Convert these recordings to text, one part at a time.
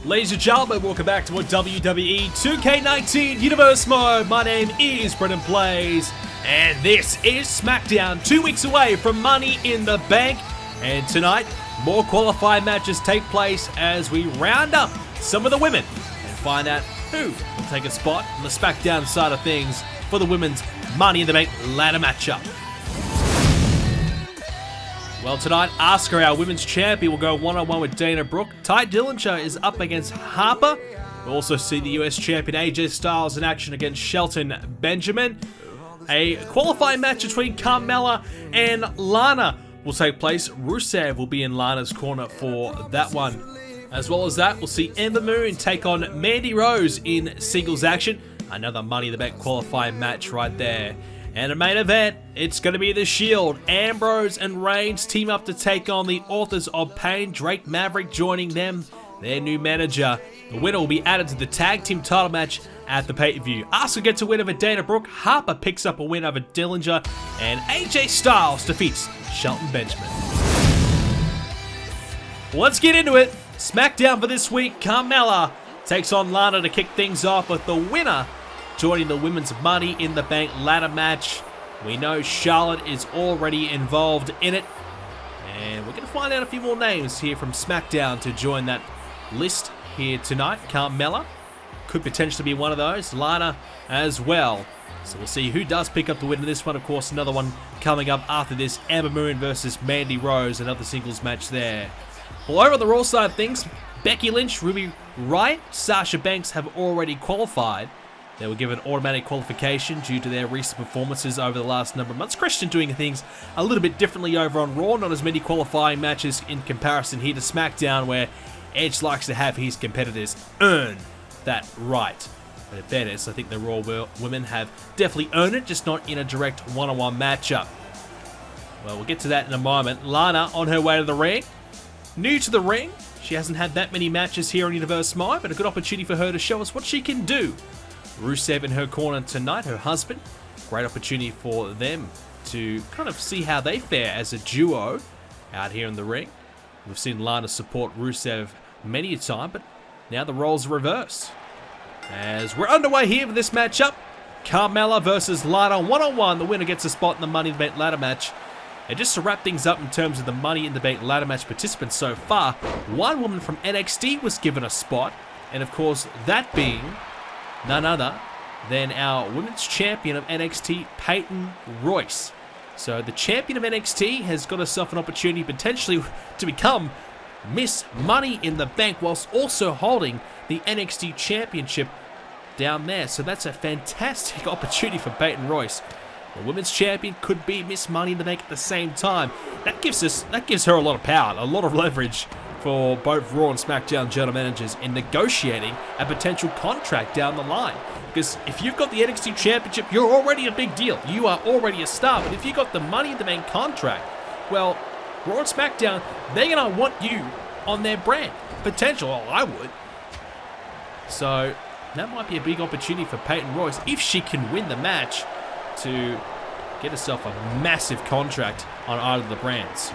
Ladies and gentlemen, welcome back to WWE 2k19 Universe Mode. My name is BrendenPlayz, and this is Smackdown, 2 weeks away from Money in the Bank. And tonight, more qualifying matches take place as we round up some of the women and find out who will take a spot on the Smackdown side of things for the women's Money in the Bank ladder matchup. Well, tonight, Asuka, our women's champion, will go one-on-one with Dana Brooke. Ty Dillinger is up against Harper. We'll also see the US champion AJ Styles in action against Shelton Benjamin. A qualifying match between Carmella and Lana will take place. Rusev will be in Lana's corner for that one. As well as that, we'll see Ember Moon take on Mandy Rose in singles action. Another Money in the Bank qualifying match right there. And a main event, it's going to be The Shield. Ambrose and Reigns team up to take on the Authors of Pain. Drake Maverick joining them, their new manager. The winner will be added to the tag team title match at the pay-per-view. Asuka gets a win over Dana Brooke. Harper picks up a win over Dillinger. And AJ Styles defeats Shelton Benjamin. Let's get into it. Smackdown for this week. Carmella takes on Lana to kick things off with the winner joining the women's Money in the Bank ladder match. We know Charlotte is already involved in it. And we're going to find out a few more names here from SmackDown to join that list here tonight. Carmella could potentially be one of those. Lana as well. So we'll see who does pick up the win in this one. Of course, another one coming up after this. Ember Moon versus Mandy Rose. Another singles match there. Well, over on the Raw side of things, Becky Lynch, Ruby Riott, Sasha Banks have already qualified. They were given automatic qualification due to their recent performances over the last number of months. Christian doing things a little bit differently over on Raw. Not as many qualifying matches in comparison here to SmackDown, where Edge likes to have his competitors earn that right. But in fairness, I think the Raw women have definitely earned it, just not in a direct one-on-one matchup. Well, we'll get to that in a moment. Lana on her way to the ring. New to the ring. She hasn't had that many matches here on Universe Mode, but a good opportunity for her to show us what she can do. Rusev in her corner tonight, her husband. Great opportunity for them to kind of see how they fare as a duo out here in the ring. We've seen Lana support Rusev many a time, but now the roles are reversed. As we're underway here for this matchup, Carmella versus Lana one-on-one. The winner gets a spot in the Money in the Bank ladder match. And just to wrap things up in terms of the Money in the Bank ladder match participants so far, one woman from NXT was given a spot, and of course that being none other than our women's champion of NXT, Peyton Royce. So the champion of NXT has got herself an opportunity potentially to become Miss Money in the Bank whilst also holding the NXT championship down there. So that's a fantastic opportunity for Peyton Royce. The women's champion could be Miss Money in the Bank at the same time. That gives her a lot of power, a lot of leverage for both Raw and SmackDown general managers in negotiating a potential contract down the line. Because if you've got the NXT Championship, you're already a big deal. You are already a star. But if you've got the Money in the Bank contract, well, Raw and SmackDown, they're going to want you on their brand. Potential, well, I would. So that might be a big opportunity for Peyton Royce, if she can win the match, to get herself a massive contract on either of the brands.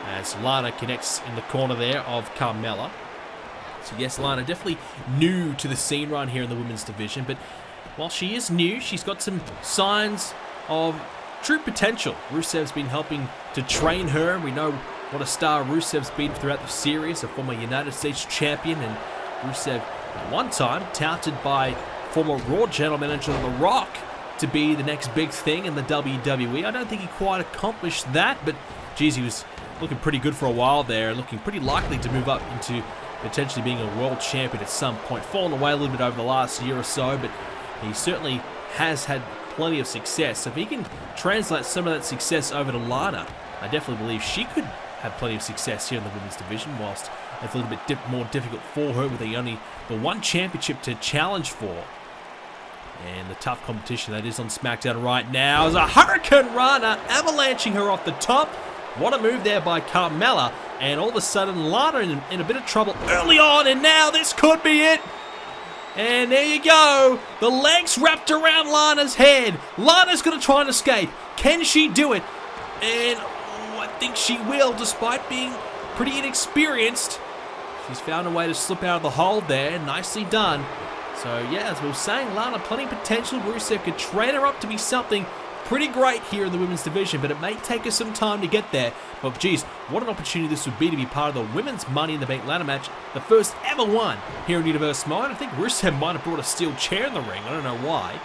As Lana connects in the corner there of Carmella. So yes, Lana definitely new to the scene right here in the women's division, but while she is new, she's got some signs of true potential. Rusev's been helping to train her, and we know what a star Rusev's been throughout the series, a former United States champion, and Rusev at one time touted by former Raw general manager The Rock to be the next big thing in the WWE. I don't think he quite accomplished that, but geez, he was looking pretty good for a while there, looking pretty likely to move up into potentially being a world champion at some point. Fallen away a little bit over the last year or so, but he certainly has had plenty of success. So if he can translate some of that success over to Lana, I definitely believe she could have plenty of success here in the women's division, whilst it's a little bit more difficult for her with only the one championship to challenge for. And the tough competition that is on SmackDown right now is a Hurricane Rana avalanching her off the top. What a move there by Carmella. And all of a sudden, Lana in a bit of trouble early on. And now this could be it. And there you go. The legs wrapped around Lana's head. Lana's going to try and escape. Can she do it? And I think she will, despite being pretty inexperienced. She's found a way to slip out of the hold there. Nicely done. So, yeah, as we were saying, Lana, plenty of potential. Rusev could train her up to be something pretty great here in the women's division, but it may take her some time to get there. But, geez, what an opportunity this would be to be part of the women's Money in the Bank ladder match, the first ever one here in Universe Mode. I think Rusev might have brought a steel chair in the ring. I don't know why.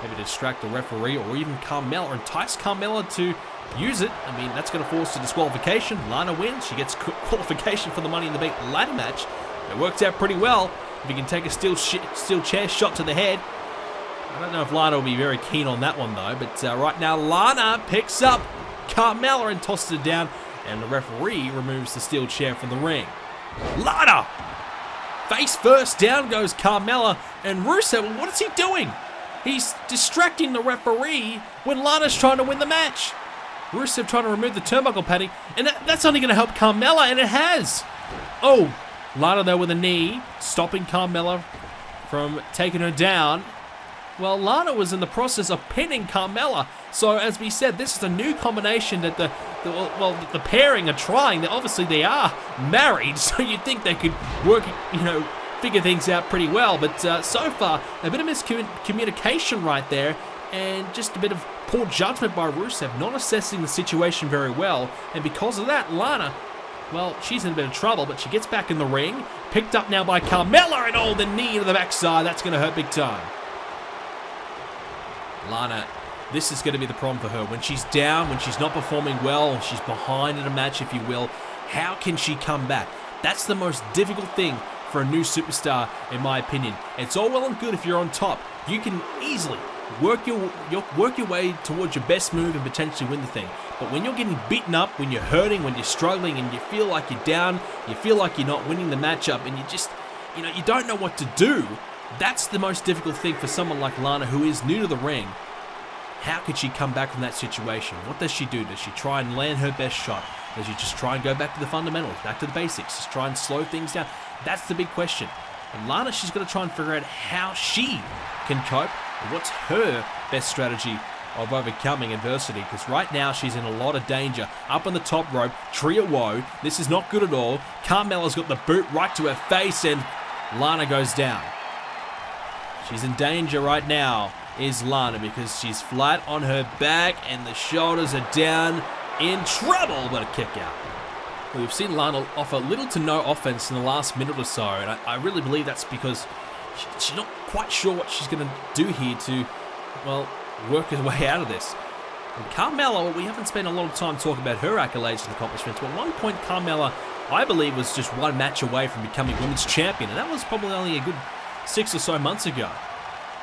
Maybe to distract the referee or even Carmella, or entice Carmella to use it. I mean, that's going to force a disqualification. Lana wins. She gets qualification for the Money in the Bank ladder match. It worked out pretty well. If you can take a steel chair shot to the head. I don't know if Lana will be very keen on that one, though. But right now, Lana picks up Carmella and tosses it down. And the referee removes the steel chair from the ring. Lana! Face first, down goes Carmella. And Rusev, what is he doing? He's distracting the referee when Lana's trying to win the match. Rusev trying to remove the turnbuckle padding. And that's only going to help Carmella, and it has. Oh, Lana, though, with a knee, stopping Carmella from taking her down. Well, Lana was in the process of pinning Carmella. So, as we said, this is a new combination that the pairing are trying. Obviously, they are married, so you'd think they could work, figure things out pretty well. But so far, a bit of miscommunication right there, and just a bit of poor judgment by Rusev, not assessing the situation very well. And because of that, Lana, well, she's in a bit of trouble, but she gets back in the ring. Picked up now by Carmella, and oh, the knee to the backside. That's going to hurt big time. Lana, this is going to be the problem for her. When she's down, when she's not performing well, she's behind in a match, if you will, how can she come back? That's the most difficult thing for a new superstar, in my opinion. It's all well and good if you're on top. You can easily work your way towards your best move and potentially win the thing. But when you're getting beaten up, when you're hurting, when you're struggling, and you feel like you're down, you feel like you're not winning the matchup, and you just, you don't know what to do, that's the most difficult thing for someone like Lana, who is new to the ring. How could she come back from that situation? What does she do? Does she try and land her best shot? Does she just try and go back to the fundamentals, back to the basics, just try and slow things down? That's the big question. And Lana, she's got to try and figure out how she can cope, and what's her best strategy of overcoming adversity, because right now she's in a lot of danger. Up on the top rope, Tree of Woe. This is not good at all. Carmella's got the boot right to her face, and Lana goes down. She's in danger right now, is Lana, because she's flat on her back and the shoulders are down, in trouble, but a kick out. We've seen Lana offer little to no offense in the last minute or so, and I really believe that's because she's not quite sure what she's going to do here to, well, work her way out of this. And Carmella, we haven't spent a lot of time talking about her accolades and accomplishments, but at one point Carmella, I believe, was just one match away from becoming women's champion, and that was probably only a good 6 or so months ago.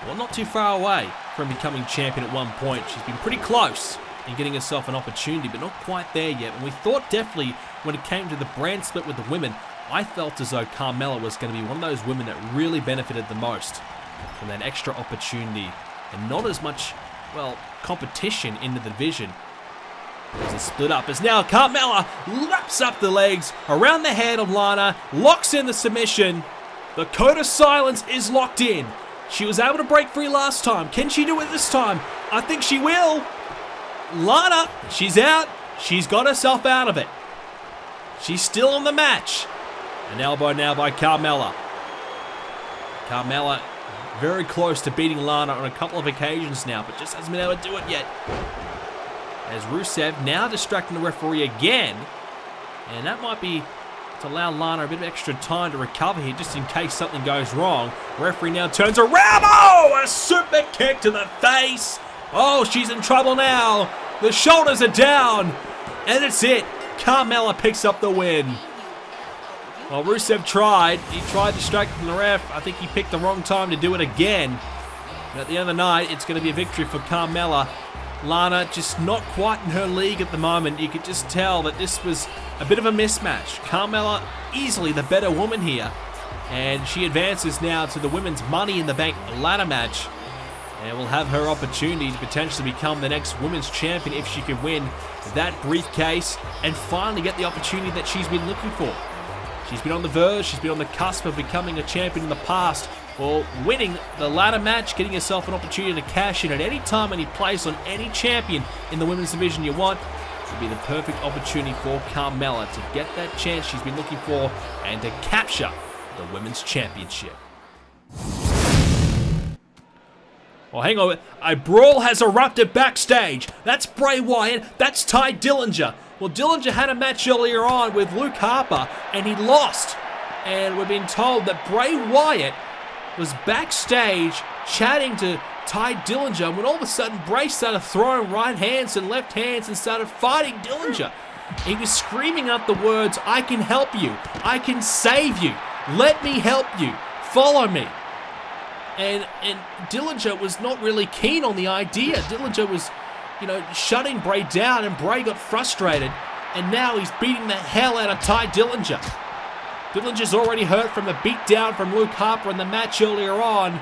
Well, not too far away from becoming champion at one point. She's been pretty close in getting herself an opportunity, but not quite there yet. And we thought definitely when it came to the brand split with the women, I felt as though Carmella was going to be one of those women that really benefited the most from that extra opportunity and not as much, well, competition in the division. As it split up, as now Carmella laps up the legs around the head of Lana, locks in the submission. The code of silence is locked in. She was able to break free last time. Can she do it this time? I think she will. Lana, she's out. She's got herself out of it. She's still in the match. An elbow now by Carmella. Carmella very close to beating Lana on a couple of occasions now, but just hasn't been able to do it yet. As Rusev now distracting the referee again. And that might be to allow Lana a bit of extra time to recover here, just in case something goes wrong. Referee now turns around. Oh, a super kick to the face. Oh, she's in trouble now. The shoulders are down. And it's it. Carmella picks up the win. Well, Rusev tried. He tried distracting the ref. I think he picked the wrong time to do it again. But at the end of the night, it's going to be a victory for Carmella. Lana just not quite in her league at the moment. You could just tell that this was a bit of a mismatch. Carmella easily the better woman here. And she advances now to the women's Money in the Bank ladder match. and will have her opportunity to potentially become the next women's champion if she can win that briefcase and finally get the opportunity that she's been looking for. She's been on the verge, she's been on the cusp of becoming a champion in the past, or winning the ladder match, getting yourself an opportunity to cash in at any time, any place on any champion in the women's division you want. Would be the perfect opportunity for Carmella to get that chance she's been looking for and to capture the women's championship. Well, hang on. A brawl has erupted backstage. That's Bray Wyatt. That's Ty Dillinger. Well, Dillinger had a match earlier on with Luke Harper, and he lost. And we're being told that Bray Wyatt was backstage chatting to Ty Dillinger when all of a sudden Bray started throwing right hands and left hands and started fighting Dillinger. He was screaming out the words, "I can help you. I can save you. Let me help you. Follow me." And Dillinger was not really keen on the idea. Dillinger was, shutting Bray down, and Bray got frustrated, and now he's beating the hell out of Ty Dillinger. Dillinger's already hurt from a beatdown from Luke Harper in the match earlier on.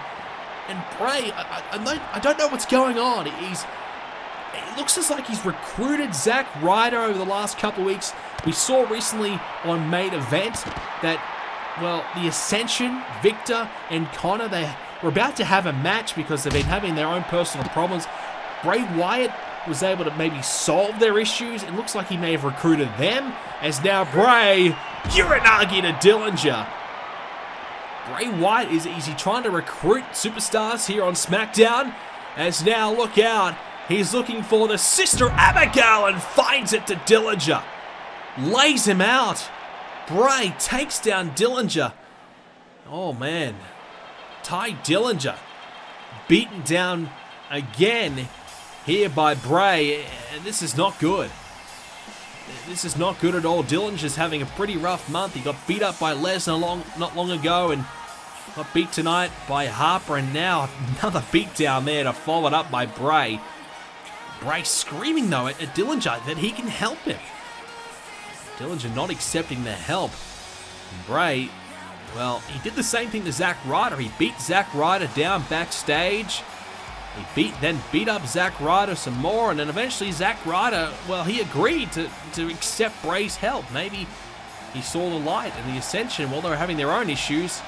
And Bray, I don't know what's going on. It looks as like he's recruited Zack Ryder over the last couple of weeks. We saw recently on Main Event that, well, the Ascension, Victor and Connor, they were about to have a match because they've been having their own personal problems. Bray Wyatt was able to maybe solve their issues. It looks like he may have recruited them, as now Bray, Uranagi to Dillinger. Bray Wyatt, is he trying to recruit superstars here on SmackDown? As now, look out, he's looking for the Sister Abigail and finds it to Dillinger. Lays him out. Bray takes down Dillinger. Oh man, Ty Dillinger beaten down again here by Bray, and this is not good. This is not good at all. Dillinger's having a pretty rough month. He got beat up by Lesnar not long ago and got beat tonight by Harper, and now another beat down there to follow it up by Bray. Bray screaming though at Dillinger that he can help him. Dillinger not accepting the help. And Bray, well, he did the same thing to Zack Ryder. He beat Zack Ryder down backstage. He then beat up Zack Ryder some more, and then eventually Zack Ryder, well, he agreed to accept Bray's help. Maybe he saw the light and the Ascension while they were having their own issues,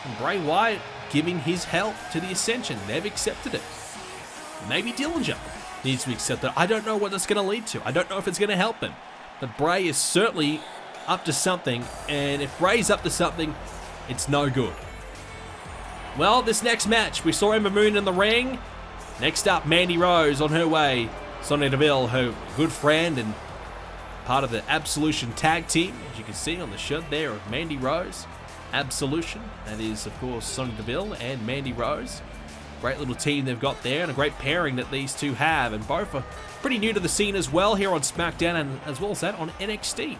and Bray Wyatt giving his help to the Ascension. They've accepted it. Maybe Dillinger needs to accept it. I don't know what that's going to lead to. I don't know if it's going to help him. But Bray is certainly up to something, and if Bray's up to something, it's no good. Well, this next match, we saw Ember Moon in the ring. Next up, Mandy Rose on her way. Sonya Deville, her good friend and part of the Absolution tag team, as you can see on the shirt there of Mandy Rose. Absolution, that is, of course, Sonya Deville and Mandy Rose. Great little team they've got there, and a great pairing that these two have, and both are pretty new to the scene as well here on SmackDown, and as well as that on NXT.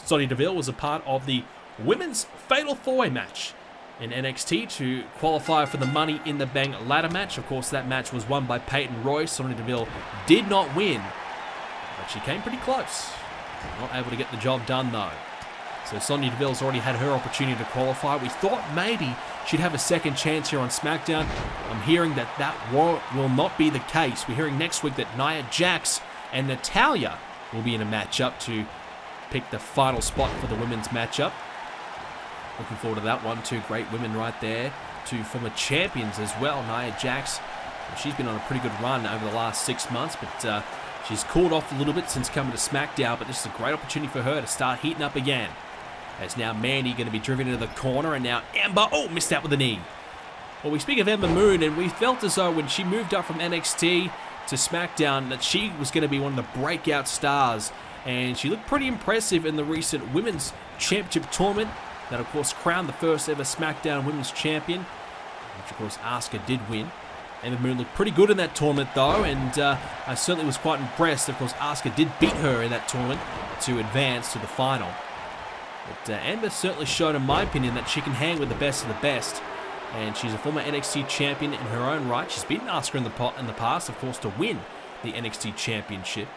Sonya Deville was a part of the Women's Fatal 4-Way match in NXT to qualify for the Money in the Bank ladder match. Of course, that match was won by Peyton Royce. Sonya Deville did not win, but she came pretty close. Not able to get the job done, though. So Sonya Deville's already had her opportunity to qualify. We thought maybe she'd have a second chance here on SmackDown. I'm hearing that will not be the case. We're hearing next week that Nia Jax and Natalya will be in a matchup to pick the final spot for the women's matchup. Looking forward to that one. Two great women right there. Two former champions as well. Nia Jax, she's been on a pretty good run over the last 6 months, but she's cooled off a little bit since coming to SmackDown, but this is a great opportunity for her to start heating up again. As now Mandy going to be driven into the corner, and now Ember, missed out with the knee. Well, we speak of Ember Moon, and we felt as though when she moved up from NXT to SmackDown that she was going to be one of the breakout stars, and she looked pretty impressive in the recent Women's Championship tournament that, of course, crowned the first ever SmackDown Women's Champion, which, of course, Asuka did win. Ember Moon looked pretty good in that tournament, though, and I certainly was quite impressed. Of course, Asuka did beat her in that tournament to advance to the final. But Ember certainly showed, in my opinion, that she can hang with the best of the best. And she's a former NXT champion in her own right. She's beaten Asuka in the past, of course, to win the NXT championship.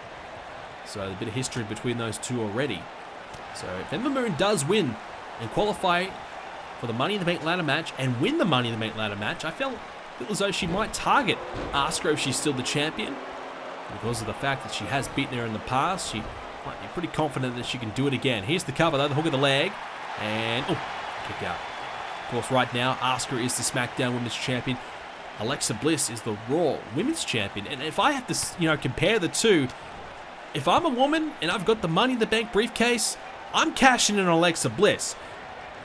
So a bit of history between those two already. So if Ember Moon does win and qualify for the Money in the Bank ladder match and win the Money in the Bank ladder match, I feel feels as though she might target Asuka if she's still the champion. Because of the fact that she has beaten her in the past, she might be pretty confident that she can do it again. Here's the cover though, the hook of the leg, and kick out. Of course, right now, Asuka is the SmackDown Women's Champion. Alexa Bliss is the Raw Women's Champion. And if I have to, compare the two, if I'm a woman and I've got the Money in the Bank briefcase, I'm cashing in on Alexa Bliss.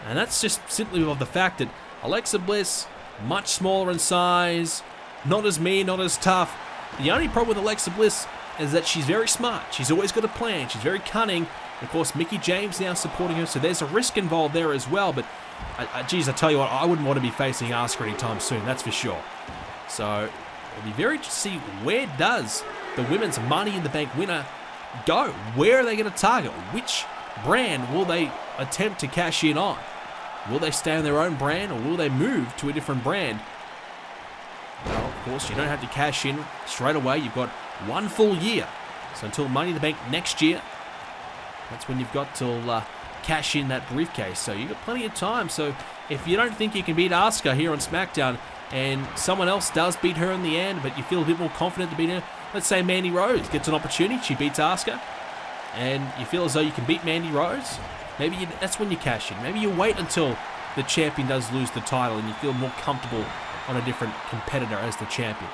And that's just simply of the fact that Alexa Bliss, much smaller in size, not as mean, not as tough. The only problem with Alexa Bliss is that she's very smart. She's always got a plan. She's very cunning. Of course, Mickie James now supporting her, so there's a risk involved there as well. But, geez, I tell you what, I wouldn't want to be facing Asuka anytime soon, that's for sure. So, it'll be very interesting to see where does the women's Money in the Bank winner go? Where are they going to target? Which brand will they attempt to cash in on? Will they stay on their own brand, or will they move to a different brand? Well, of course, you don't have to cash in straight away. You've got 1 full year. So until Money in the Bank next year, that's when you've got to cash in that briefcase. So you've got plenty of time. So if you don't think you can beat Asuka here on SmackDown, and someone else does beat her in the end, but you feel a bit more confident to beat her, let's say Mandy Rose gets an opportunity, she beats Asuka, and you feel as though you can beat Mandy Rose, maybe that's when you cash in. Maybe you wait until the champion does lose the title and you feel more comfortable on a different competitor as the champion.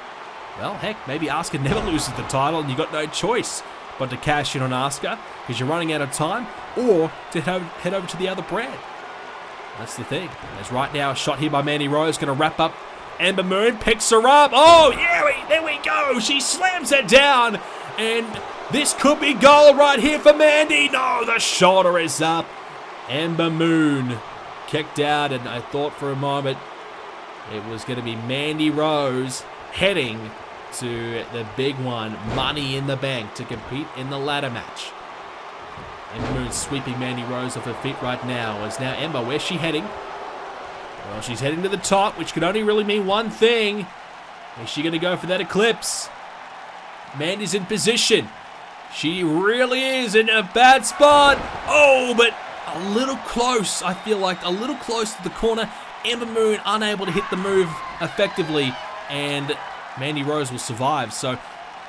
Well, heck, maybe Asuka never loses the title and you've got no choice but to cash in on Asuka because you're running out of time, or to head over to the other brand. That's the thing. There's right now a shot here by Mandy Rose, going to wrap up Ember Moon, picks her up. Oh, yeah, there we go. She slams her down, and this could be gold right here for Mandy. No, the shoulder is up. Ember Moon kicked out, and I thought for a moment it was going to be Mandy Rose heading to the big one, Money in the Bank, to compete in the ladder match. Ember Moon sweeping Mandy Rose off her feet right now. As now Ember, where's she heading? Well, she's heading to the top, which could only really mean one thing. Is she going to go for that eclipse? Mandy's in position. She really is in a bad spot. Oh, but a little close. I feel like a little close to the corner. Ember Moon unable to hit the move effectively, and Mandy Rose will survive. So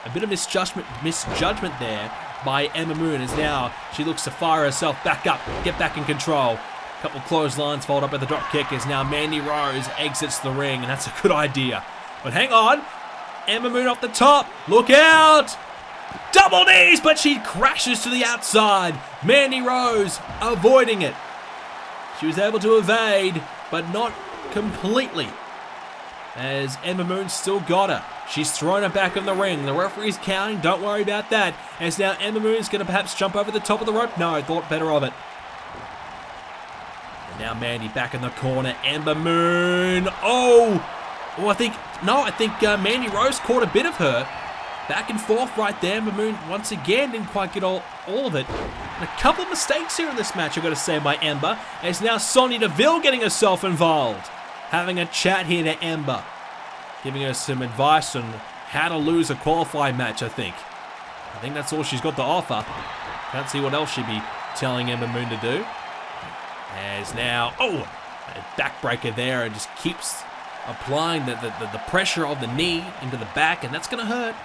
a bit of misjudgment there by Ember Moon, as now she looks to fire herself back up, get back in control. A couple clotheslines followed up at the drop kick as now Mandy Rose exits the ring, and that's a good idea. But hang on, Ember Moon off the top, look out! Double knees, but she crashes to the outside. Mandy Rose avoiding it. She was able to evade, but not completely, as Ember Moon still got her. She's thrown her back in the ring. The referee's counting. Don't worry about that. As now Ember Moon's going to perhaps jump over the top of the rope. No, thought better of it. And now Mandy back in the corner. Ember Moon. I think Mandy Rose caught a bit of her. Back and forth right there. Ember Moon once again didn't quite get all of it. And a couple of mistakes here in this match, I've got to say, by Ember. As now Sonya Deville getting herself involved. Having a chat here to Ember. Giving her some advice on how to lose a qualifying match, I think. I think that's all she's got to offer. Can't see what else she'd be telling Ember Moon to do. As now, a backbreaker there, and just keeps applying the pressure of the knee into the back, and that's going to hurt.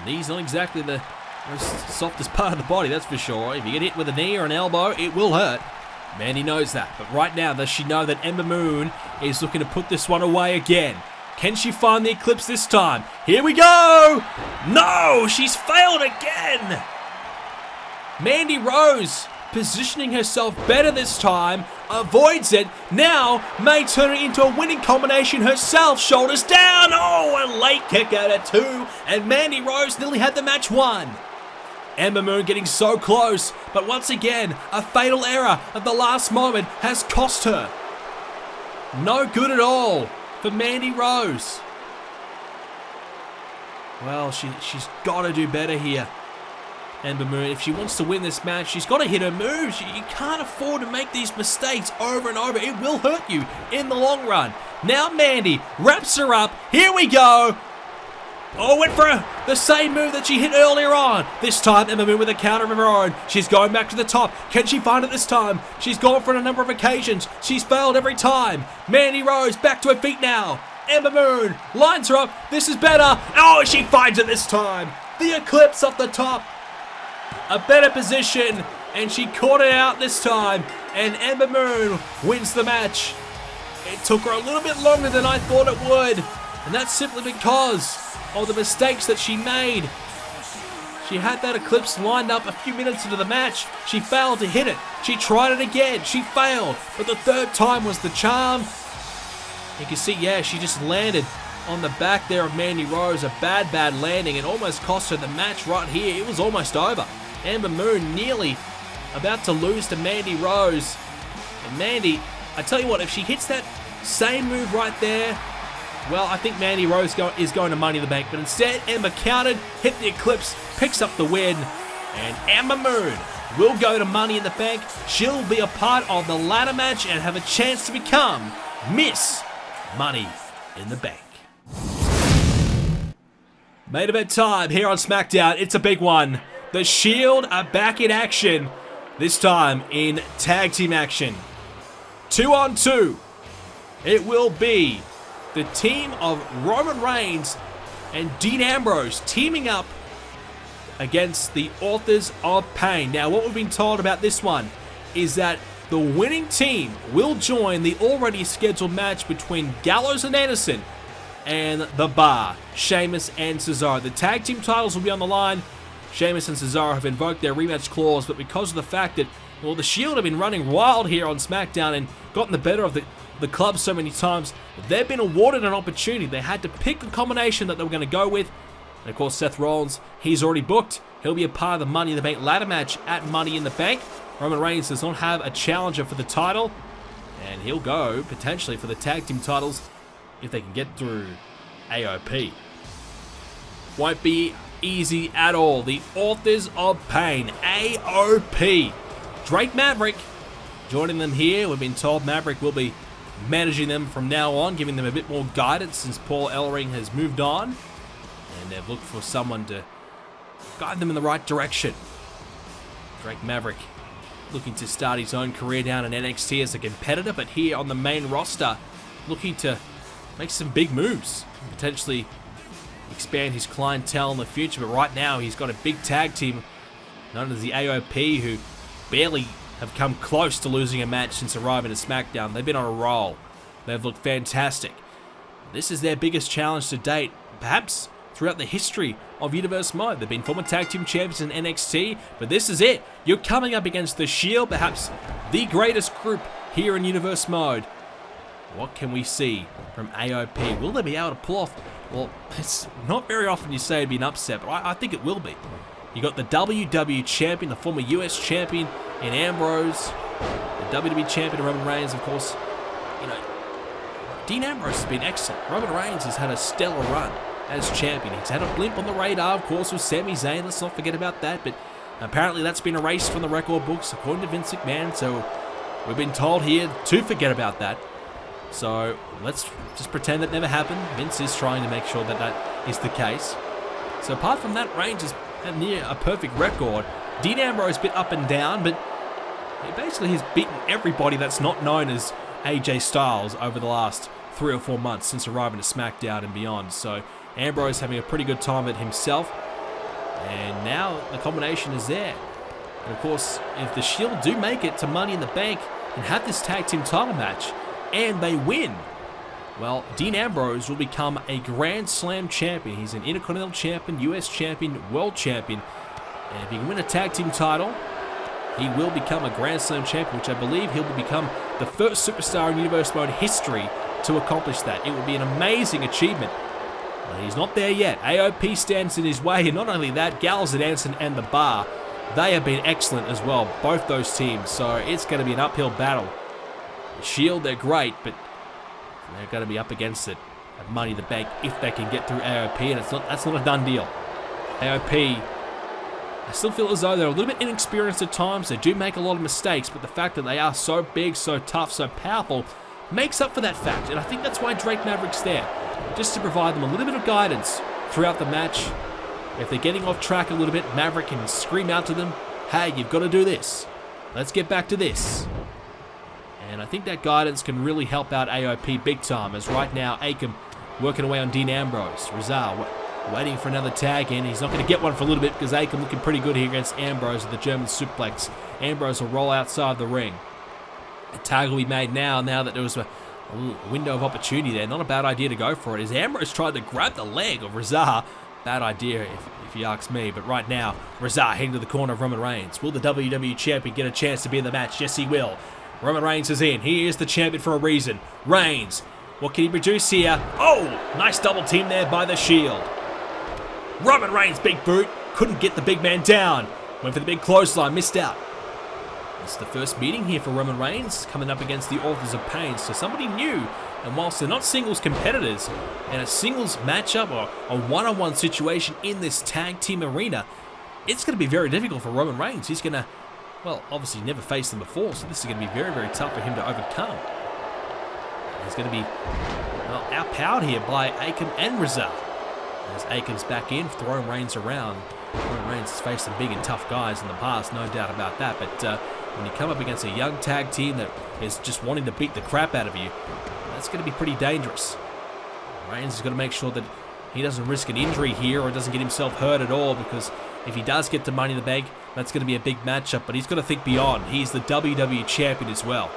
The knee's not exactly the most softest part of the body, that's for sure. If you get hit with a knee or an elbow, it will hurt. Mandy knows that, but right now does she know that Ember Moon is looking to put this one away again? Can she find the eclipse this time? Here we go! No, she's failed again! Mandy Rose positioning herself better this time, avoids it, now may turn it into a winning combination herself, shoulders down, a late kick out at 2, and Mandy Rose nearly had the match won. Ember Moon getting so close, but once again, a fatal error at the last moment has cost her. No good at all for Mandy Rose. Well, she's got to do better here. Ember Moon, if she wants to win this match, she's got to hit her moves. You can't afford to make these mistakes over and over. It will hurt you in the long run. Now Mandy wraps her up. Here we go. Went for the same move that she hit earlier on. This time, Ember Moon with a counter of her own. She's going back to the top. Can she find it this time? She's gone for it a number of occasions. She's failed every time. Mandy Rose back to her feet now. Ember Moon lines her up. This is better. Oh, she finds it this time. The Eclipse off the top. A better position, and she caught it out this time. And Ember Moon wins the match. It took her a little bit longer than I thought it would. And that's simply because of the mistakes that she made. She had that Eclipse lined up a few minutes into the match. She failed to hit it. She tried it again. She failed. But the third time was the charm. You can see, yeah, she just landed on the back there of Mandy Rose. A bad landing. It almost cost her the match right here. It was almost over. Ember Moon nearly about to lose to Mandy Rose. And Mandy, I tell you what, if she hits that same move right there, well, I think Mandy Rose is going to Money in the Bank. But instead, Ember countered, hit the Eclipse, picks up the win. And Ember Moon will go to Money in the Bank. She'll be a part of the ladder match and have a chance to become Miss Money in the Bank. Main event time here on SmackDown. It's a big one. The Shield are back in action. This time in tag team action. 2-on-2. It will be the team of Roman Reigns and Dean Ambrose teaming up against the Authors of Pain. Now, what we've been told about this one is that the winning team will join the already scheduled match between Gallows and Anderson and The Bar, Sheamus and Cesaro. The tag team titles will be on the line. Sheamus and Cesaro have invoked their rematch clause, but because of the fact that, well, the Shield have been running wild here on SmackDown and gotten the better of the club so many times, they've been awarded an opportunity. They had to pick a combination that they were going to go with. And of course, Seth Rollins, he's already booked. He'll be a part of the Money in the Bank ladder match at Money in the Bank. Roman Reigns does not have a challenger for the title, and he'll go potentially for the tag team titles if they can get through AOP. Won't be easy at all. The Authors of Pain, AOP. Drake Maverick joining them here. We've been told Maverick will be managing them from now on, giving them a bit more guidance since Paul Ellering has moved on. And they've looked for someone to guide them in the right direction. Drake Maverick looking to start his own career down in NXT as a competitor, but here on the main roster, looking to make some big moves, potentially expand his clientele in the future. But right now, he's got a big tag team known as the AOP, who barely have come close to losing a match since arriving at SmackDown. They've been on a roll. They've looked fantastic. This is their biggest challenge to date, perhaps throughout the history of Universe Mode. They've been former tag team champions in NXT, but this is it. You're coming up against the Shield, perhaps the greatest group here in Universe Mode. What can we see from AOP? Will they be able to pull off? Well, it's not very often you say it'd be an upset, but I think it will be. You got the WWE champion, the former US champion in Ambrose, the WWE champion Roman Reigns, of course. You know, Dean Ambrose has been excellent. Roman Reigns has had a stellar run as champion. He's had a blimp on the radar, of course, with Sami Zayn. Let's not forget about that, but apparently that's been erased from the record books according to Vince McMahon, so we've been told here to forget about that. So let's just pretend that never happened. Vince is trying to make sure that that is the case. So apart from that, Reigns is near a perfect record. Dean Ambrose a bit up and down, but he basically has beaten everybody that's not known as AJ Styles over the last 3 or 4 months since arriving to SmackDown and beyond. So Ambrose having a pretty good time at himself. And now the combination is there. And of course, if the Shield do make it to Money in the Bank and have this tag team title match, and they win, well, Dean Ambrose will become a Grand Slam champion. He's an Intercontinental champion, US champion, World champion. And if he can win a tag team title, he will become a Grand Slam champion, which I believe he'll become the first superstar in Universe Mode history to accomplish that. It would be an amazing achievement. But he's not there yet. AOP stands in his way, and not only that, Gallows and Anderson and The Bar, they have been excellent as well, both those teams. So it's going to be an uphill battle. The Shield, they're great, but they're going to be up against it at Money in the Bank if they can get through AOP, and that's not a done deal. AOP, I still feel as though they're a little bit inexperienced at times. They do make a lot of mistakes, but the fact that they are so big, so tough, so powerful makes up for that fact, and I think that's why Drake Maverick's there, just to provide them a little bit of guidance throughout the match. If they're getting off track a little bit, Maverick can scream out to them, hey, you've got to do this. Let's get back to this. And I think that guidance can really help out AOP big time, as right now Akam working away on Dean Ambrose. Rizal waiting for another tag in. He's not going to get one for a little bit because Akam looking pretty good here against Ambrose with the German suplex. Ambrose will roll outside the ring. A tag will be made now that there was a window of opportunity there. Not a bad idea to go for it. As Ambrose tried to grab the leg of Rizal. Bad idea if you ask me. But right now, Rizal heading to the corner of Roman Reigns. Will the WWE Champion get a chance to be in the match? Yes, he will. Roman Reigns is in. He is the champion for a reason. Reigns, what can he produce here? Oh, nice double team there by the Shield. Roman Reigns, big boot. Couldn't get the big man down. Went for the big clothesline, missed out. It's the first meeting here for Roman Reigns, coming up against the Authors of Pain, so somebody new. And whilst they're not singles competitors, and a singles matchup or a one-on-one situation in this tag team arena, it's going to be very difficult for Roman Reigns. He's going to, well, obviously never faced them before, so this is going to be very, very tough for him to overcome. He's going to be, well, outpowered here by Akam and Rizal. As Akam's back in, throwing Reigns around. Roman Reigns has faced some big and tough guys in the past, no doubt about that, but when you come up against a young tag team that is just wanting to beat the crap out of you, that's going to be pretty dangerous. Reigns has got to make sure that he doesn't risk an injury here or doesn't get himself hurt at all, because if he does get to Money in the Bank, that's going to be a big matchup, but he's got to think beyond. He's the WWE Champion as well.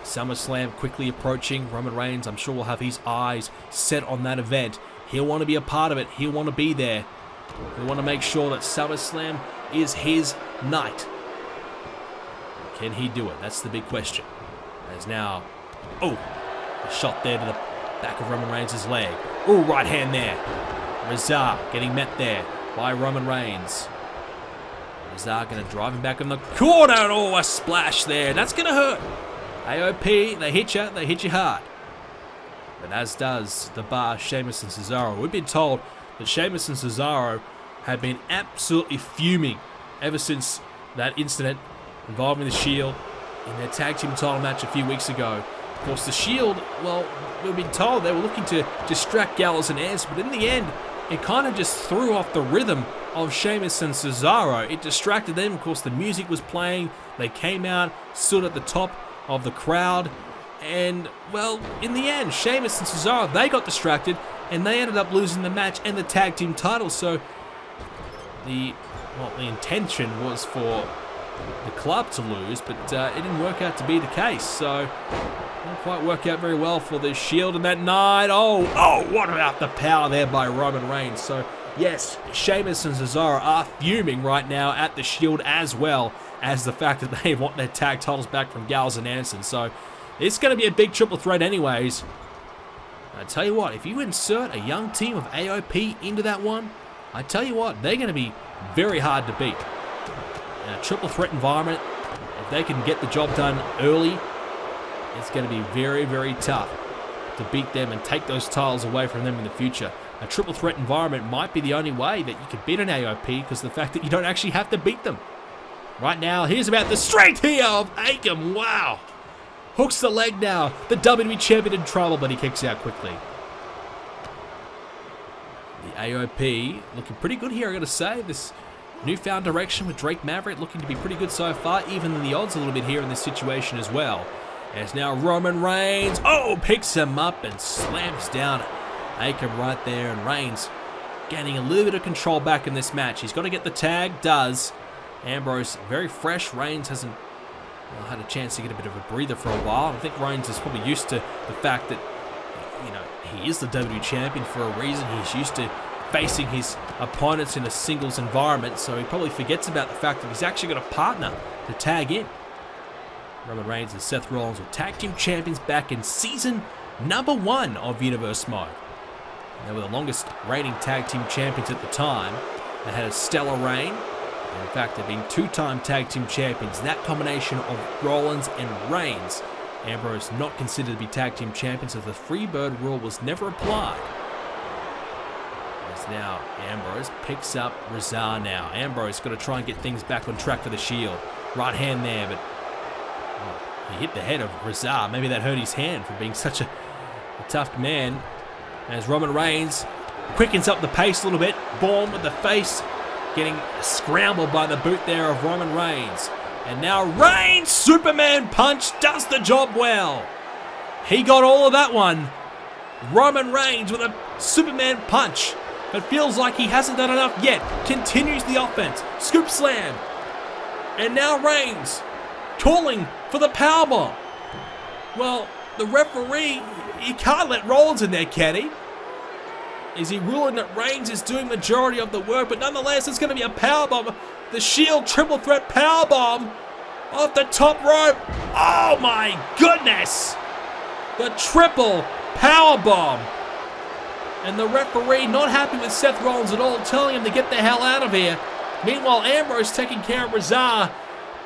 SummerSlam quickly approaching. Roman Reigns, I'm sure, will have his eyes set on that event. He'll want to be a part of it. He'll want to be there. He'll want to make sure that SummerSlam is his night. Can he do it? That's the big question. As now, oh, a shot there to the back of Roman Reigns' leg. Oh, right hand there. Rizal getting met there by Roman Reigns. Rizal going to drive him back in the corner. Oh, a splash there. That's going to hurt. AOP, they hit you hard. But as does the Bar, Sheamus and Cesaro. We've been told that Sheamus and Cesaro have been absolutely fuming ever since that incident involving the Shield in their tag team title match a few weeks ago. Of course, the Shield, well, we've been told they were looking to distract Gallows and Anderson, but in the end, it kind of just threw off the rhythm of Sheamus and Cesaro. It distracted them. Of course, the music was playing. They came out, stood at the top of the crowd, and, well, in the end, Sheamus and Cesaro, they got distracted, and they ended up losing the match and the tag team titles. So the intention was for the club to lose, but it didn't work out to be the case. So it didn't quite work out very well for the Shield in that night. Oh, what about the power there by Roman Reigns? So yes, Sheamus and Cesaro are fuming right now at the Shield, as well as the fact that they want their tag titles back from Gallows and Anderson. So it's going to be a big triple threat anyways. I tell you what, if you insert a young team of AOP into that one, I tell you what, they're going to be very hard to beat. In a triple threat environment, if they can get the job done early, it's going to be very, very tough to beat them and take those titles away from them in the future. A triple threat environment might be the only way that you can beat an AOP, because of the fact that you don't actually have to beat them. Right now, here's about the strength here of Akam. Wow. Hooks the leg now. The WWE Champion in trouble, but he kicks out quickly. The AOP looking pretty good here, I gotta say. This newfound direction with Drake Maverick looking to be pretty good so far, even in the odds a little bit here in this situation as well. As now Roman Reigns, picks him up and slams down Akam right there, and Reigns gaining a little bit of control back in this match. He's got to get the tag, does. Ambrose very fresh. Reigns hasn't had a chance to get a bit of a breather for a while. I think Reigns is probably used to the fact that, he is the WWE Champion for a reason. He's used to facing his opponents in a singles environment, so he probably forgets about the fact that he's actually got a partner to tag in. Roman Reigns and Seth Rollins were tag team champions back in season number 1 of Universe Mode. They were the longest reigning tag team champions at the time. They had a stellar reign. And in fact, they've been 2-time tag team champions. That combination of Rollins and Reigns. Ambrose not considered to be tag team champions, as the Freebird rule was never applied. As now Ambrose picks up Rizal now. Ambrose got to try and get things back on track for the Shield. Right hand there, but he hit the head of Rizal. Maybe that hurt his hand for being such a tough man. As Roman Reigns quickens up the pace a little bit. Bourne with the face, getting scrambled by the boot there of Roman Reigns. And now Reigns, Superman punch, does the job well. He got all of that one. Roman Reigns with a Superman punch. But feels like he hasn't done enough yet. Continues the offense. Scoop slam. And now Reigns calling for the powerbomb. Well, the referee, he can't let Rollins in there, can he? Is he ruling that Reigns is doing majority of the work? But nonetheless, it's going to be a powerbomb. The Shield triple threat powerbomb off the top rope. Oh my goodness! The triple powerbomb. And the referee not happy with Seth Rollins at all, telling him to get the hell out of here. Meanwhile, Ambrose taking care of Razar,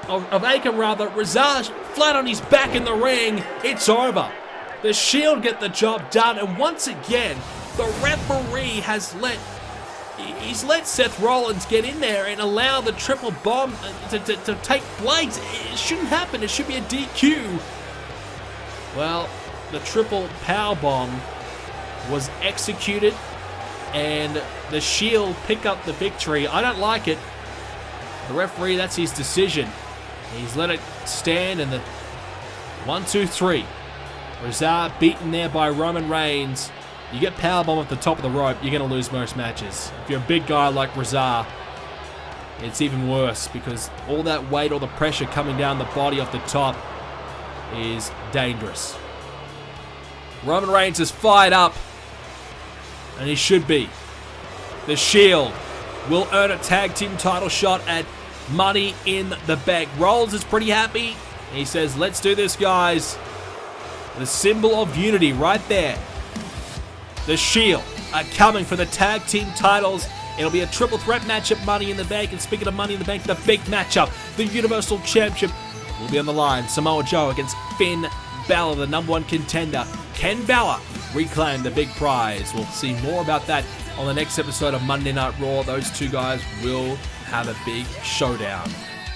of Akam rather. Razar flat on his back in the ring. It's over. The Shield get the job done, and once again, the referee has let Seth Rollins get in there and allow the triple bomb to take place. It shouldn't happen. It should be a DQ. Well, the triple power bomb was executed, and the Shield pick up the victory. I don't like it. The referee, that's his decision. He's let it stand, and the 1, 2, 3. Razar beaten there by Roman Reigns. You get powerbomb at the top of the rope, you're going to lose most matches. If you're a big guy like Razar, it's even worse because all that weight, all the pressure coming down the body off the top is dangerous. Roman Reigns is fired up, and he should be. The Shield will earn a tag team title shot at Money in the Bank. Rollins is pretty happy. He says, let's do this, guys. The symbol of unity right there. The Shield are coming for the tag team titles. It'll be a triple threat match at Money in the Bank. And speaking of Money in the Bank, the big matchup, the Universal Championship will be on the line. Samoa Joe against Finn Balor, the #1 contender. Can Balor reclaim the big prize? We'll see more about that on the next episode of Monday Night Raw. Those two guys will have a big showdown.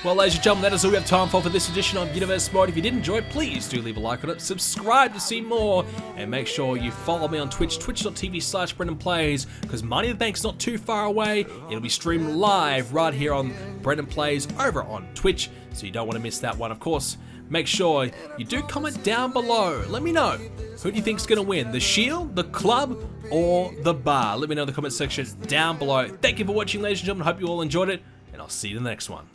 Well, ladies and gentlemen, that is all we have time for this edition of Universe Mode. If you did enjoy it, please do leave a like on it, subscribe to see more, and make sure you follow me on Twitch, twitch.tv/BrendenPlayz, because Money in the Bank's not too far away. It'll be streamed live right here on BrendenPlayz over on Twitch, so you don't want to miss that one. Of course, make sure you do comment down below. Let me know, who do you think's going to win, the Shield, the Club, or the Bar? Let me know in the comment section down below. Thank you for watching, ladies and gentlemen. Hope you all enjoyed it, and I'll see you in the next one.